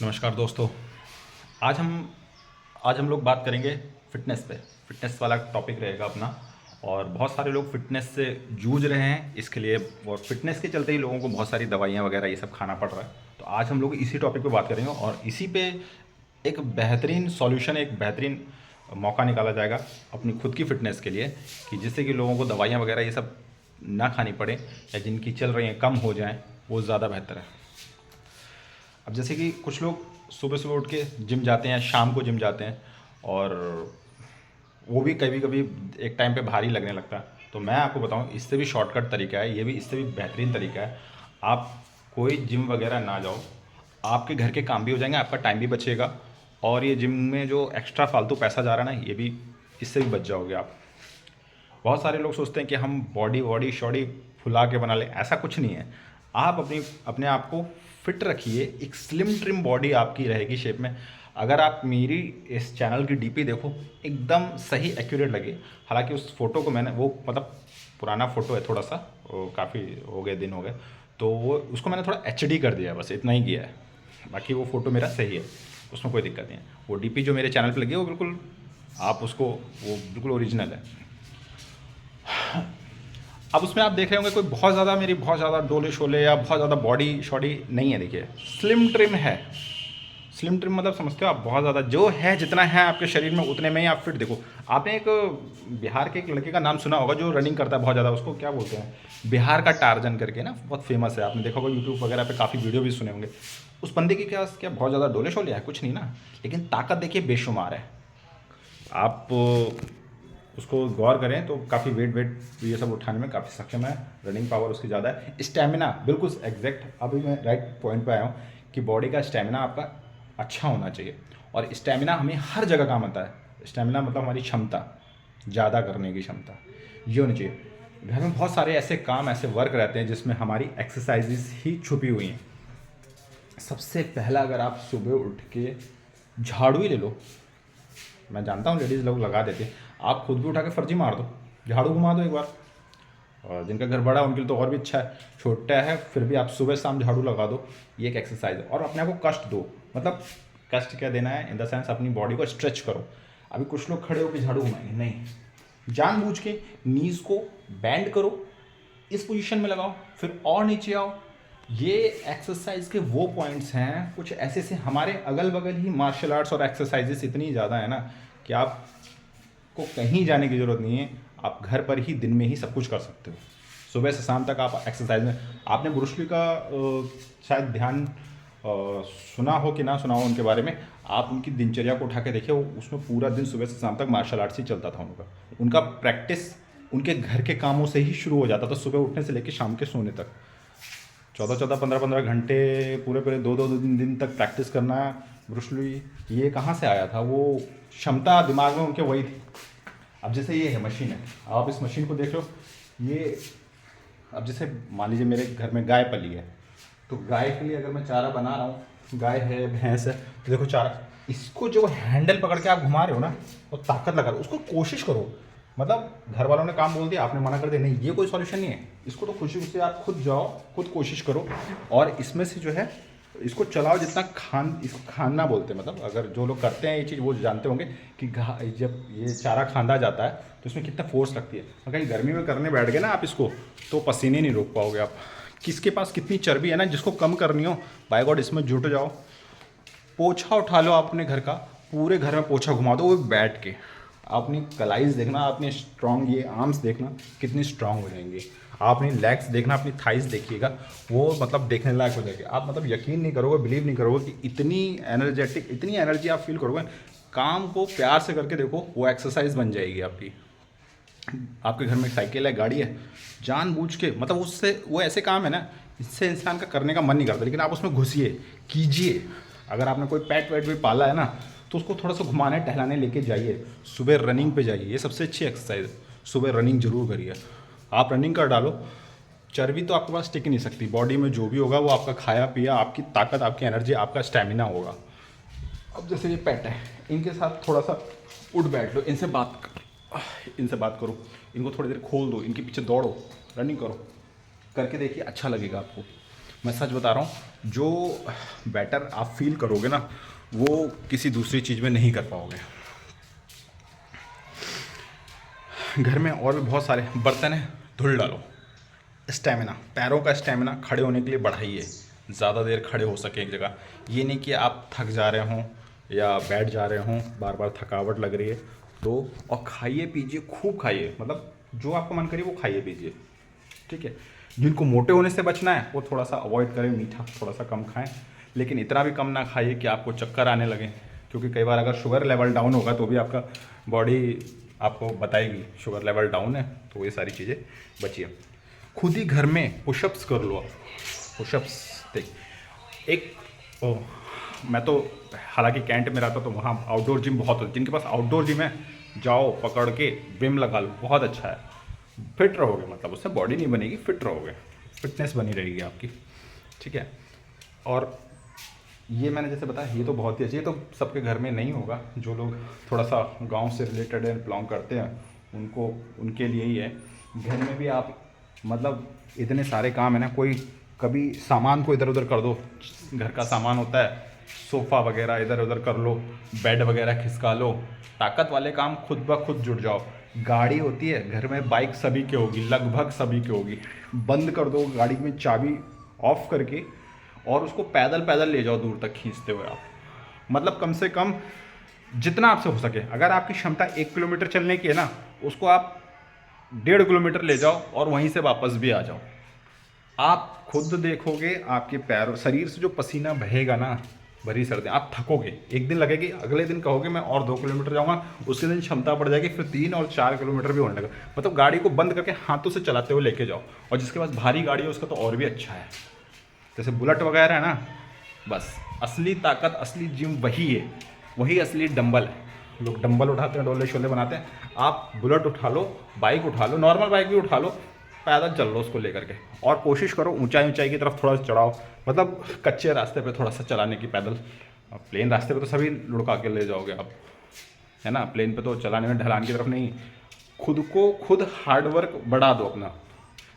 नमस्कार दोस्तों। आज हम आज हम लोग बात करेंगे फ़िटनेस पे। फ़िटनेस वाला टॉपिक रहेगा अपना। और बहुत सारे लोग फ़िटनेस से जूझ रहे हैं इसके लिए, और फ़िटनेस के चलते ही लोगों को बहुत सारी दवाइयाँ वगैरह ये सब खाना पड़ रहा है। तो आज हम लोग इसी टॉपिक पे बात करेंगे और इसी पे एक बेहतरीन सॉल्यूशन, एक बेहतरीन मौका निकाला जाएगा अपनी खुद की फ़िटनेस के लिए, कि जिससे कि लोगों को दवाइयाँ वगैरह ये सब ना खानी पड़े, या जिनकी चल रही हैं कम हो जाएँ, वो ज़्यादा बेहतर है। अब जैसे कि कुछ लोग सुबह सुबह उठ के जिम जाते हैं, शाम को जिम जाते हैं, और वो भी कभी कभी एक टाइम पे भारी लगने लगता है। तो मैं आपको बताऊं, इससे भी शॉर्टकट तरीका है, ये भी इससे भी बेहतरीन तरीका है। आप कोई जिम वगैरह ना जाओ, आपके घर के काम भी हो जाएंगे, आपका टाइम भी बचेगा, और ये जिम में जो एक्स्ट्रा फालतू पैसा जा रहा है ना, ये भी, इससे भी बच जाओगे आप। बहुत सारे लोग सोचते हैं कि हम बॉडी वॉडी शॉडी फुला के बना लें, ऐसा कुछ नहीं है। आप अपने आप को फिट रखिए, एक स्लिम ट्रिम बॉडी आपकी रहेगी शेप में। अगर आप मेरी इस चैनल की डीपी देखो, एकदम सही एक्यूरेट लगे। हालांकि उस फोटो को मैंने, वो मतलब पुराना फोटो है थोड़ा सा, वो काफ़ी हो गए दिन हो गए, तो वो उसको मैंने थोड़ा एचडी कर दिया है, बस इतना ही किया है। बाकी वो फ़ोटो मेरा सही है, उसमें कोई दिक्कत नहीं है। वो डीपी जो मेरे चैनल पे लगी है वो बिल्कुल, आप उसको, वो बिल्कुल ओरिजिनल है। अब उसमें आप देख रहे होंगे कोई बहुत ज़्यादा, मेरी बहुत ज़्यादा डोले शोले या बहुत ज़्यादा बॉडी शॉडी नहीं है। देखिए, स्लिम ट्रिम है। स्लिम ट्रिम मतलब समझते हो आप, बहुत ज़्यादा जो है, जितना है आपके शरीर में उतने में ही आप फिट। देखो, आपने एक बिहार के एक लड़के का नाम सुना होगा जो रनिंग करता है बहुत ज़्यादा, उसको क्या बोलते हैं, बिहार का टार्जन करके ना, बहुत फेमस है, आपने देखा होगा यूट्यूब वगैरह पे, काफ़ी वीडियो भी सुने होंगे। उस बंदे की क्या क्या बहुत ज़्यादा डोले शोले है, कुछ नहीं ना, लेकिन ताकत देखिए बेशुमार है। आप उसको गौर करें तो काफ़ी वेट वेट ये सब उठाने में काफ़ी सक्षम है, रनिंग पावर उसकी ज़्यादा है, स्टेमिना बिल्कुल एग्जैक्ट। अभी मैं राइट पॉइंट पे आया हूँ कि बॉडी का स्टेमिना आपका अच्छा होना चाहिए, और स्टेमिना हमें हर जगह काम आता है। स्टेमिना मतलब हमारी क्षमता, ज़्यादा करने की क्षमता, ये होनी चाहिए। घर में बहुत सारे ऐसे काम, ऐसे वर्क रहते हैं जिसमें हमारी एक्सरसाइजेस ही छुपी हुई हैं। सबसे पहला, अगर आप सुबह उठ के झाड़ू ही ले लो, मैं जानता हूँ लेडीज़ लोग लगा देते हैं, आप खुद भी उठा के फर्जी मार दो, झाड़ू घुमा दो एक बार। और जिनका घर बड़ा है उनके लिए तो और भी अच्छा है, छोटा है फिर भी आप सुबह शाम झाड़ू लगा दो, ये एक एक्सरसाइज है। और अपने आप को कष्ट दो, मतलब कष्ट क्या देना है, इन द सेंस अपनी बॉडी को स्ट्रेच करो। अभी कुछ लोग खड़े होकर झाड़ू घुमाएंगे, नहीं, जानबूझ के नीज को बैंड करो, इस पोजीशन में लगाओ, फिर और नीचे आओ। ये एक्सरसाइज के वो पॉइंट्स हैं, कुछ ऐसे से हमारे अगल बगल ही मार्शल आर्ट्स और एक्सरसाइजेस इतनी ज़्यादा है ना, कि आपको कहीं जाने की ज़रूरत नहीं है, आप घर पर ही दिन में ही सब कुछ कर सकते हो। सुबह से शाम तक आप एक्सरसाइज में, आपने ब्रूस ली का शायद ध्यान सुना हो कि ना सुना हो उनके बारे में, आप उनकी दिनचर्या को उठा के देखिए, वो उसमें पूरा दिन सुबह से शाम तक मार्शल आर्ट्स ही चलता था उनका। उनका प्रैक्टिस उनके घर के कामों से ही शुरू हो जाता था, सुबह उठने से लेकर शाम के सोने तक। 14-14, 15-15 घंटे, पूरे पूरे 2-2 दिन तक प्रैक्टिस करना। ब्रूस ली, ये कहाँ से आया था, वो क्षमता दिमाग में उनके वही थी। अब जैसे ये है मशीन है, आप इस मशीन को देख लो, ये, अब जैसे मान लीजिए मेरे घर में गाय पली है, तो गाय के लिए अगर मैं चारा बना रहा हूँ, गाय है भैंस है, तो देखो चारा, इसको जो हैंडल पकड़ के आप घुमा रहे हो ना, वो ताकत लगा रहे हो, उसको कोशिश करो। मतलब घर वालों ने काम बोल दिया, आपने मना कर दिया, नहीं ये कोई सॉल्यूशन नहीं है, इसको तो खुशी से आप खुद जाओ, खुद कोशिश करो, और इसमें से जो है इसको चलाओ जितना इसको खाना बोलते हैं। मतलब अगर जो लोग करते हैं ये चीज़ वो जानते होंगे कि जब ये चारा खांदा जाता है तो इसमें कितना फोर्स लगती है। अगर गर्मी में करने बैठ गए ना आप इसको, तो पसीने नहीं रोक पाओगे आप। किसके पास कितनी चर्बी है ना, जिसको कम करनी हो, बाय गॉड इसमें जुट जाओ। पोछा उठा लो आप अपने घर का, पूरे घर में पोछा घुमा दो, वो बैठ के। अपनी कलाइज देखना, अपने स्ट्रॉन्ग ये आर्म्स देखना कितनी स्ट्रांग हो जाएंगी। आप अपनी लेग्स देखना, अपनी थाइस देखिएगा, वो मतलब देखने लायक हो जाएगी। आप मतलब यकीन नहीं करोगे, बिलीव नहीं करोगे कि इतनी एनर्जेटिक, इतनी एनर्जी आप फील करोगे। काम को प्यार से करके देखो, वो एक्सरसाइज बन जाएगी आपकी। आपके घर में साइकिल है, गाड़ी है, जानबूझ के, मतलब उससे, वो ऐसे काम है ना, इससे इंसान का करने का मन नहीं करता, लेकिन आप उसमें घुसिए, कीजिए। अगर आपने कोई पेट वेट भी पाला है ना, तो उसको थोड़ा सा घुमाने टहलाने लेके जाइए, सुबह रनिंग पे जाइए, ये सबसे अच्छी एक्सरसाइज है। सुबह रनिंग जरूर करिए, आप रनिंग कर डालो, चर्बी तो आपके पास टिक नहीं सकती, बॉडी में जो भी होगा वो आपका खाया पिया, आपकी ताकत, आपकी एनर्जी, आपका स्टेमिना होगा। अब जैसे ये पेट है, इनके साथ थोड़ा सा उठ बैठ लो, इनसे बात करो, इनको थोड़ी देर खोल दो, इनके पीछे दौड़ो, रनिंग करो, करके देखिए अच्छा लगेगा आपको। मैं सच बता रहा हूँ, जो बेटर आप फील करोगे ना वो किसी दूसरी चीज़ में नहीं कर पाओगे। घर में और भी बहुत सारे बर्तन हैं, धुल डालो। स्टेमिना, पैरों का स्टेमिना खड़े होने के लिए बढ़ाइए, ज़्यादा देर खड़े हो सके एक जगह। ये नहीं कि आप थक जा रहे हों या बैठ जा रहे हों, बार बार थकावट लग रही है तो। और खाइए पीजिए, खूब खाइए, मतलब जो आपका मन करे वो खाइए पीजिए, ठीक है। जिनको मोटे होने से बचना है वो थोड़ा सा अवॉइड करें, मीठा थोड़ा सा कम खाएं, लेकिन इतना भी कम ना खाइए कि आपको चक्कर आने लगे, क्योंकि कई बार अगर शुगर लेवल डाउन होगा तो भी आपका बॉडी आपको बताएगी शुगर लेवल डाउन है, तो ये सारी चीज़ें बचिए। खुद ही घर में पुशअप्स कर लो आप, पुशअप्स देख एक मैं तो हालांकि कैंट में रहता तो वहाँ आउटडोर जिम बहुत होती, जिनके पास आउटडोर जिम है जाओ पकड़ के बिम लगा लो, बहुत अच्छा है, फिट रहोगे, मतलब उससे बॉडी नहीं बनेगी, फिट रहोगे, फिटनेस बनी रहेगी आपकी, ठीक है। और ये मैंने जैसे बताया ये तो बहुत ही अच्छी, ये तो सबके घर में नहीं होगा, जो लोग थोड़ा सा गांव से रिलेटेड है, बिलोंग करते हैं, उनको उनके लिए ही है। घर में भी आप मतलब इतने सारे काम है ना, कोई कभी सामान को इधर उधर कर दो, घर का सामान होता है, सोफ़ा वगैरह इधर उधर कर लो, बेड वगैरह खिसका लो, ताकत वाले काम खुद ब खुद जुड़ जाओ। गाड़ी होती है घर में, बाइक सभी की होगी, लगभग सभी की होगी, बंद कर दो गाड़ी में चाबी ऑफ करके और उसको पैदल पैदल ले जाओ दूर तक खींचते हुए आप, मतलब कम से कम जितना आपसे हो सके। अगर आपकी क्षमता 1 किलोमीटर चलने की है ना, उसको आप 1.5 किलोमीटर ले जाओ और वहीं से वापस भी आ जाओ। आप खुद देखोगे आपके पैरों शरीर से जो पसीना बहेगा ना भरी सर्दी, आप थकोगे, एक दिन लगेगी, अगले दिन कहोगे मैं और 2 किलोमीटर जाऊंगा, उसके दिन क्षमता बढ़ जाएगी, फिर 3 और 4 किलोमीटर भी होने लगा। मतलब गाड़ी को बंद करके हाथों से चलाते हुए लेके जाओ, और जिसके पास भारी गाड़ी है उसका तो और भी अच्छा है, जैसे बुलेट वगैरह है ना। बस असली ताकत, असली जिम वही है, वही असली डंबल है। लोग डंबल उठाते हैं, डोले शोले बनाते हैं, आप बुलेट उठा लो, बाइक उठा लो, नॉर्मल बाइक भी उठा लो, पैदल चल लो उसको लेकर के, और कोशिश करो ऊंचाई की तरफ थोड़ा चढ़ाओ, मतलब कच्चे रास्ते पे थोड़ा सा चलाने की पैदल। प्लेन रास्ते पे तो सभी लुढ़का के ले जाओगे आप, है ना, प्लेन पे तो चलाने में ढलान की तरफ नहीं। खुद को खुद हार्ड वर्क बढ़ा दो अपना,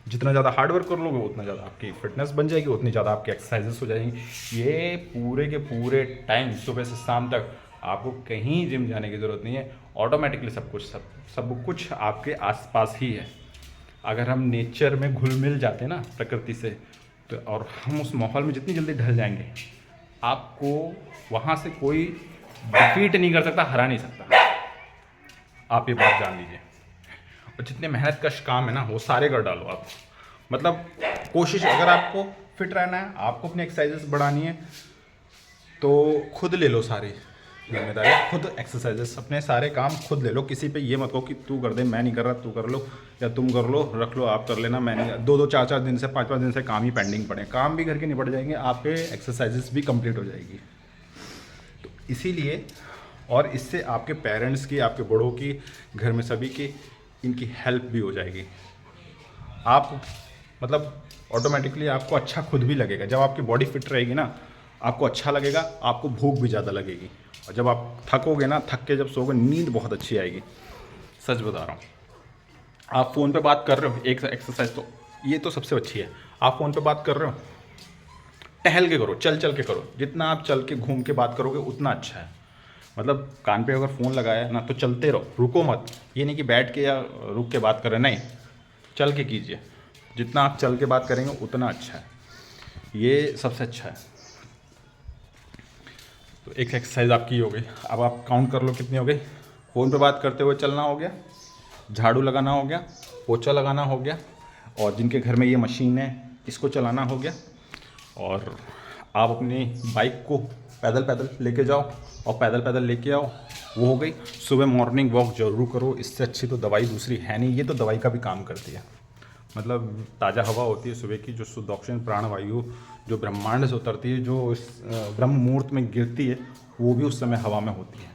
जितना ज़्यादा हार्ड वर्क कर लोगे उतना ज़्यादा आपकी फिटनेस बन जाएगी, उतनी ज़्यादा आपकी एक्सरसाइजेस हो जाएंगी। ये पूरे के पूरे टाइम सुबह से शाम तक आपको कहीं जिम जाने की ज़रूरत नहीं है, ऑटोमेटिकली सब कुछ आपके आसपास ही है। अगर हम नेचर में घुल मिल जाते हैं ना प्रकृति से, तो और हम उस माहौल में जितनी जल्दी ढल जाएंगे, आपको वहाँ से कोई डिफीट नहीं कर सकता, हरा नहीं सकता, आप ये बात जान लीजिए। और जितने मेहनत कश काम है ना वो सारे कर डालो आप, मतलब कोशिश, अगर आपको फिट रहना है, आपको अपनी एक्सरसाइजेस बढ़ानी है, तो खुद ले लो सारी जिम्मेदारी, खुद एक्सरसाइजेस, अपने सारे काम खुद ले लो। किसी पे ये मत कहो कि तू कर दे, मैं नहीं कर रहा, तू कर लो, या तुम कर लो, रख लो, आप कर लेना, मैं नहीं। 2-2 4-4 दिन से 5-5 दिन से काम ही पेंडिंग पड़े, काम भी घर के निपट जाएंगे, आपके एक्सरसाइजेस भी कंप्लीट हो जाएगी। तो इसीलिए, और इससे आपके पेरेंट्स की, आपके बड़ों की, घर में सभी की, इनकी हेल्प भी हो जाएगी। आप मतलब ऑटोमेटिकली आपको अच्छा खुद भी लगेगा, जब आपकी बॉडी फिट रहेगी ना, आपको अच्छा लगेगा, आपको भूख भी ज़्यादा लगेगी, और जब आप थकोगे ना, थक के जब सोओगे, नींद बहुत अच्छी आएगी, सच बता रहा हूँ। आप फ़ोन पे बात कर रहे हो, एक एक्सरसाइज तो ये तो सबसे अच्छी है, आप फ़ोन पे बात कर रहे हो, टहल के करो, चल के करो, जितना आप चल के घूम के बात करोगे उतना अच्छा है। मतलब कान पे अगर फ़ोन लगाया ना तो चलते रहो, रुको मत, ये नहीं कि बैठ के या रुक के बात करें, नहीं, चल के कीजिए, जितना आप चल के बात करेंगे उतना अच्छा है, ये सबसे अच्छा है। तो एक एक्सरसाइज आपकी हो गई, अब आप काउंट कर लो कितनी हो गई। फ़ोन पे बात करते हुए चलना हो गया, झाड़ू लगाना हो गया, पोछा लगाना हो गया, और जिनके घर में ये मशीन है इसको चलाना हो गया, और आप अपनी बाइक को पैदल पैदल लेके जाओ और पैदल पैदल लेके आओ, वो हो गई। सुबह मॉर्निंग वॉक जरूर करो, इससे अच्छी तो दवाई दूसरी है नहीं, ये तो दवाई का भी काम करती है। मतलब ताज़ा हवा होती है सुबह की, जो शुद्ध ऑक्सीजन प्राणवायु जो ब्रह्मांड से उतरती है, जो इस ब्रह्म मुहूर्त में गिरती है, वो भी उस समय हवा में होती है,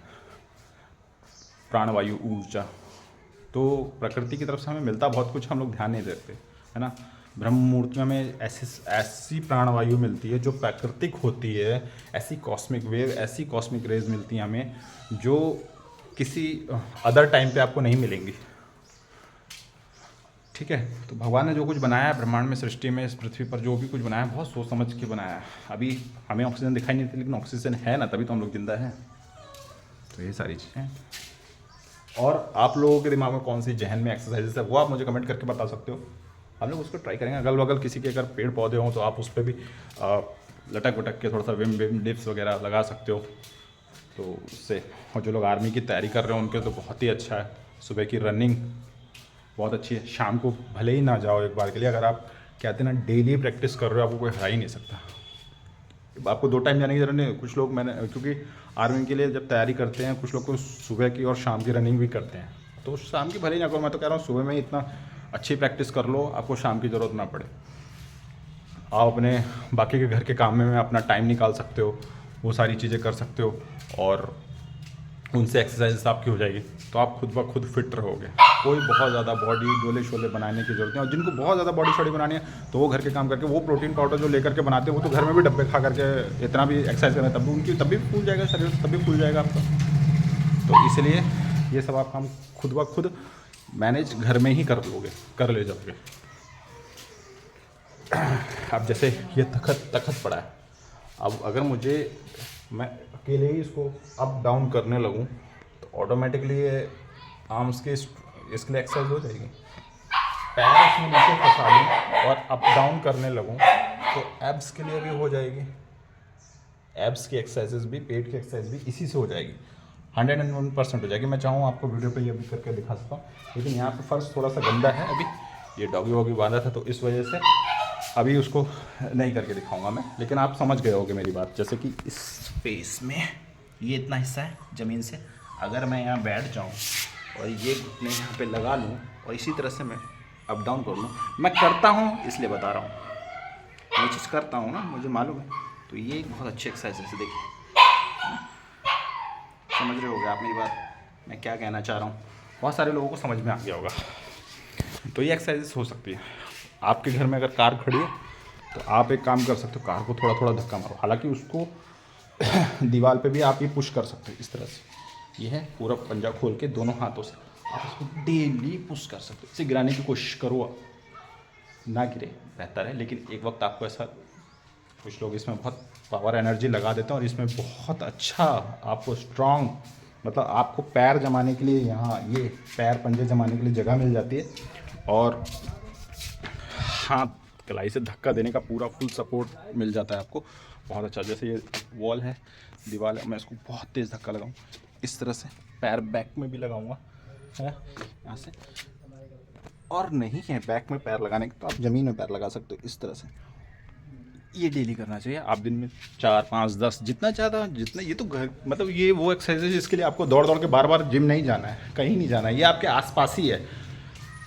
प्राणवायु ऊर्जा। तो प्रकृति की तरफ से हमें मिलता बहुत कुछ, हम लोग ध्यान नहीं देते, है ना। ब्रह्म मुहूर्त में हमें ऐसी प्राणवायु मिलती है जो प्राकृतिक होती है, ऐसी कॉस्मिक वेव, ऐसी कॉस्मिक रेज मिलती हैं हमें, जो किसी अदर टाइम पे आपको नहीं मिलेंगी, ठीक है। तो भगवान ने जो कुछ बनाया है ब्रह्मांड में, सृष्टि में, इस पृथ्वी पर जो भी कुछ बनाया है बहुत सोच समझ के बनाया है। अभी हमें ऑक्सीजन दिखाई नहीं देती, लेकिन ऑक्सीजन है ना, तभी तो हम लोग जिंदा हैं। तो ये सारी चीज़ें। और आप लोगों के दिमाग में कौन सी जहन में एक्सरसाइजेस है वो आप मुझे कमेंट करके बता सकते हो। हम लोग उसको ट्राई करेंगे। अगल बगल किसी के अगर पेड़ पौधे हों तो आप उस पर भी लटक वटक के थोड़ा सा विम डिप्स वगैरह लगा सकते हो। तो उससे, और जो लोग आर्मी की तैयारी कर रहे हो उनके तो बहुत ही अच्छा है। सुबह की रनिंग बहुत अच्छी है। शाम को भले ही ना जाओ एक बार के लिए, अगर आप कहते हैं ना डेली प्रैक्टिस कर रहे हो, आपको कोई हरा ही नहीं सकता। आपको 2 टाइम जाने की जरूरत नहीं है। कुछ लोग, मैंने क्योंकि आर्मी के लिए जब तैयारी करते हैं कुछ लोग को सुबह की और शाम की रनिंग भी करते हैं। तो शाम की भले ही ना करो, मैं तो कह रहा हूँ सुबह में ही इतना अच्छी प्रैक्टिस कर लो आपको शाम की ज़रूरत ना पड़े। आप अपने बाकी के घर के काम में अपना टाइम निकाल सकते हो, वो सारी चीज़ें कर सकते हो, और उनसे एक्सरसाइज आपकी हो जाएगी। तो आप खुद ब खुद फिट रहोगे। कोई बहुत ज़्यादा बॉडी डोले शोले बनाने की ज़रूरत नहीं। और जिनको बहुत ज़्यादा बॉडी शॉडी बनानी है तो वो घर के काम करके, वो प्रोटीन पाउडर जो लेकर के बनाते हैं वो तो घर में भी डब्बे खा करके इतना भी एक्सरसाइज करें तब भी उनकी तब भी फूल जाएगा शरीर, तब भी फूल जाएगा आपका। तो इसलिए ये सब आप काम खुद ब खुद मैनेज घर में ही कर ले जाओगे। अब जैसे ये तखत पड़ा है, अब अगर मैं अकेले ही इसको अप डाउन करने लगूं तो ऑटोमेटिकली ये आर्म्स के इसके लिए एक्सरसाइज हो जाएगी। पैर इसमें नीचे फंसा लूँ और अप डाउन करने लगूं तो एब्स के लिए भी हो जाएगी। एब्स की एक्सरसाइजेज भी, पेट की एक्सरसाइज भी इसी से हो जाएगी। 101% हो जाएगी। मैं चाहूँ आपको वीडियो पे ये भी करके दिखा सकता हूँ, लेकिन यहाँ पे फर्श थोड़ा सा गंदा है। अभी ये डॉगी वॉगी बांधा था तो इस वजह से अभी उसको नहीं करके दिखाऊंगा मैं, लेकिन आप समझ गए होगे मेरी बात। जैसे कि इस फेस में ये इतना हिस्सा है ज़मीन से, अगर मैं यहाँ बैठ जाऊँ और ये घुटने यहाँ पे लगा लूँ और इसी तरह से मैं अप डाउन कर लूँ, मैं करता हूँ इसलिए बता रहा हूँ, ये चीज़ करता हूँ ना, मुझे मालूम है। तो ये एक बहुत अच्छी एक्सरसाइज है। देखिए, समझ रहे होगे आप मेरी बात, मैं क्या कहना चाह रहा हूँ। बहुत सारे लोगों को समझ में आ गया होगा। तो ये एक्सरसाइजेस हो सकती है। आपके घर में अगर कार खड़ी है तो आप एक काम कर सकते हो, कार को थोड़ा थोड़ा धक्का मारो। हालांकि उसको दीवार पे भी आप ये पुश कर सकते हो इस तरह से। ये है पूरा पंजा खोल के दोनों हाथों से आप इसको डेली पुश कर सकते हो। इसे गिराने की कोशिश करो, ना गिरे बेहतर है। लेकिन एक वक्त आपको ऐसा, कुछ लोग इसमें बहुत पावर एनर्जी लगा देते हैं और इसमें बहुत अच्छा आपको स्ट्रॉन्ग, मतलब आपको पैर जमाने के लिए, यहाँ ये पैर पंजे जमाने के लिए जगह मिल जाती है और हाथ कलाई से धक्का देने का पूरा फुल सपोर्ट मिल जाता है आपको। बहुत अच्छा। जैसे ये वॉल है, दीवार है, मैं इसको बहुत तेज़ धक्का लगाऊँ इस तरह से, पैर बैक में भी लगाऊंगा है यहाँ से, और नहीं है बैक में पैर लगाने के तो आप ज़मीन में पैर लगा सकते हो इस तरह से। ये डेली करना चाहिए आप, दिन में 4, 5, 10 जितना ज़्यादा, जितना, ये तो घर, मतलब ये वो एक्सरसाइज है जिसके लिए आपको दौड़ दौड़ के बार बार जिम नहीं जाना है, कहीं नहीं जाना है। ये आपके आसपास ही है,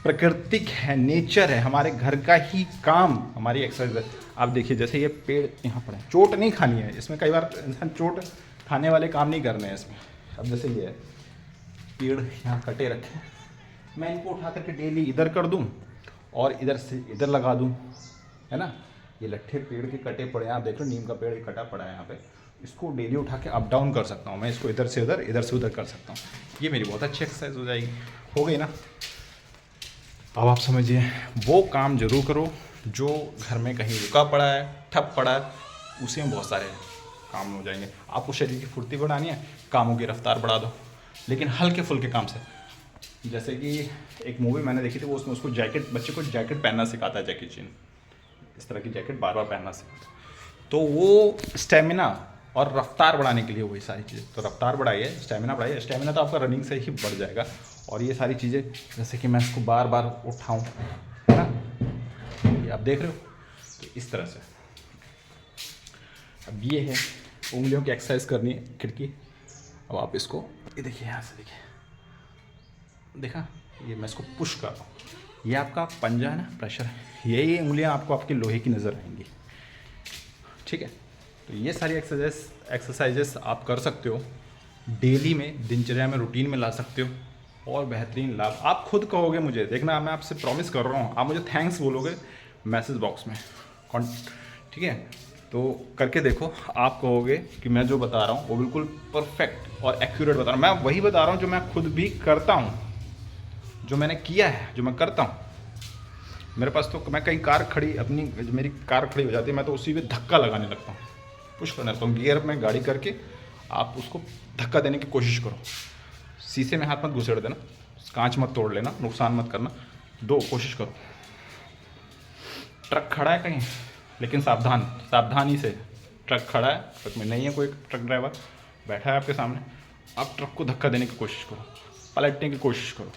प्राकृतिक है, नेचर है, हमारे घर का ही काम हमारी एक्सरसाइज है। आप देखिए जैसे ये पेड़ यहाँ पर है, चोट नहीं खानी है इसमें। कई बार इंसान चोट खाने वाले काम नहीं करने हैं इसमें। अब जैसे ये है, पेड़ यहाँ कटे रखे, मैं इनको उठा करके डेली इधर कर दूँ और इधर से इधर लगा दूँ, है ना। ये लट्ठे पेड़ के कटे पड़े हैं, आप देख लो नीम का पेड़ कटा पड़ा है यहाँ पे, इसको डेली उठा के अप डाउन कर सकता हूँ मैं। इसको इधर से उधर कर सकता हूँ। ये मेरी बहुत अच्छी एक्सरसाइज हो जाएगी। हो गई ना। अब आप समझिए, वो काम जरूर करो जो घर में कहीं रुका पड़ा है, ठप पड़ा है, उसी में बहुत सारे काम हो जाएंगे। आपको शरीर की फुर्ती बढ़ानी है, कामों की रफ्तार बढ़ा दो, लेकिन हल्के फुल्के काम से। जैसे कि एक मूवी मैंने देखी थी, वो उसमें उसको बच्चे को जैकेट पहनना सिखाता है, जैकी चैन। इस तरह की जैकेट बार बार पहनना सिखाता है। तो वो स्टेमिना और रफ्तार बढ़ाने के लिए वही सारी चीज़ें। तो रफ्तार बढ़ाइए, स्टेमिना बढ़ाइए। स्टेमिना तो आपका रनिंग से ही बढ़ जाएगा। और ये सारी चीज़ें, जैसे कि मैं इसको बार बार उठाऊँ, है ना, ये आप देख रहे हो, तो इस तरह से। अब ये है, उंगलियों की एक्सरसाइज करनी है, खिड़की। अब आप इसको, ये देखिए यहाँ से, देखिए, देखा, ये मैं इसको पुश कर रहा हूँ। ये आपका पंजा है ना, प्रेशर है, यही उंगलियाँ आपको आपकी लोहे की नज़र आएंगी। ठीक है। तो ये सारी एक्सरसाइजेस आप कर सकते हो डेली में, दिनचर्या में, रूटीन में ला सकते हो और बेहतरीन लाभ आप खुद कहोगे मुझे। देखना, मैं आपसे प्रॉमिस कर रहा हूँ, आप मुझे थैंक्स बोलोगे मैसेज बॉक्स में। ठीक है। तो करके देखो, आप कहोगे कि मैं जो बता रहा हूँ वो बिल्कुल परफेक्ट और एक्यूरेट बता रहा हूँ। मैं वही बता रहा हूँ जो मैं खुद भी करता हूँ, जो मैंने किया है, जो मैं करता हूँ। मेरे पास तो मैं कहीं कार खड़ी अपनी मेरी कार खड़ी हो जाती है, मैं तो उसी पे धक्का लगाने लगता हूँ, पुश करने लगता हूँ गियर में गाड़ी करके। आप उसको धक्का देने की कोशिश करो, शीशे में हाथ मत घुसेड़ देना, कांच मत तोड़ लेना, नुकसान मत करना, दो कोशिश करो। ट्रक खड़ा है कहीं, लेकिन सावधान, सावधानी से। ट्रक खड़ा है, ट्रक में नहीं है कोई ट्रक ड्राइवर, बैठा है आपके सामने, आप ट्रक को धक्का देने की कोशिश करो, पलटने की कोशिश करो,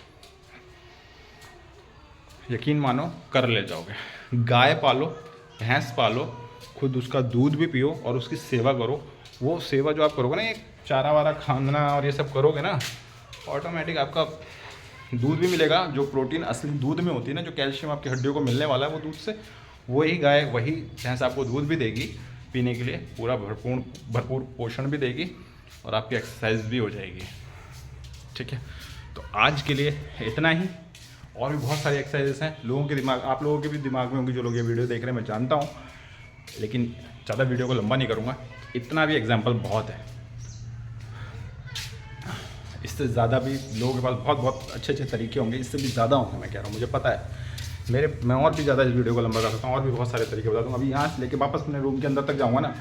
यकीन मानो कर ले जाओगे। गाय पालो, भैंस पालो, खुद उसका दूध भी पियो और उसकी सेवा करो। वो सेवा जो आप करोगे ना, एक चारा वारा खाना और ये सब करोगे ना, ऑटोमेटिक आपका दूध भी मिलेगा। जो प्रोटीन असली दूध में होती है ना, जो कैल्शियम आपकी हड्डियों को मिलने वाला है, वो दूध से वही गाय वही भैंस आपको दूध भी देगी पीने के लिए, पूरा भरपूर पोषण भी देगी और आपकी एक्सरसाइज भी हो जाएगी। ठीक है, तो आज के लिए इतना ही। और भी बहुत सारी एक्सरसाइजेस हैं, लोगों के दिमाग, आप लोगों के भी दिमाग में होंगी जो लोग ये वीडियो देख रहे हैं, मैं जानता हूँ, लेकिन ज़्यादा वीडियो को लंबा नहीं करूँगा। इतना भी एग्जाम्पल बहुत है, इससे ज़्यादा भी लोगों के पास बहुत अच्छे अच्छे तरीके होंगे, इससे भी ज़्यादा होंगे, मैं कह रहा हूँ, मुझे पता है। मैं और भी ज़्यादा इस वीडियो को लंबा कर सकता हूँ, और भी बहुत सारे तरीके बता दूँगा। अभी यहाँ से लेके वापस अपने रूम के अंदर तक जाऊँगा ना,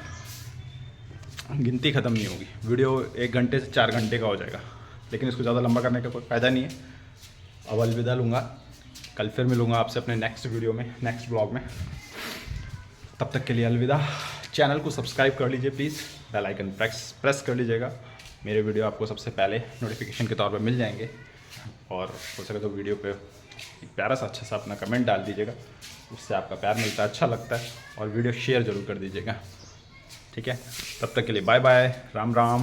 गिनती ख़त्म नहीं होगी। वीडियो 1 घंटे से 4 घंटे का हो जाएगा, लेकिन इसको ज़्यादा लंबा करने का कोई फ़ायदा नहीं है। अब अलविदा लूँगा, कल फिर मिलूँगा आपसे अपने नेक्स्ट वीडियो में, नेक्स्ट ब्लॉग में। तब तक के लिए अलविदा। चैनल को सब्सक्राइब कर लीजिए प्लीज़, बेल आइकन प्रेस कर लीजिएगा। मेरे वीडियो आपको सबसे पहले नोटिफिकेशन के तौर पर मिल जाएंगे। और हो सके तो वीडियो पे एक प्यारा सा अच्छा सा अपना कमेंट डाल दीजिएगा, उससे आपका प्यार मिलता है, अच्छा लगता है। और वीडियो शेयर ज़रूर कर दीजिएगा। ठीक है, तब तक के लिए बाय बाय, राम राम।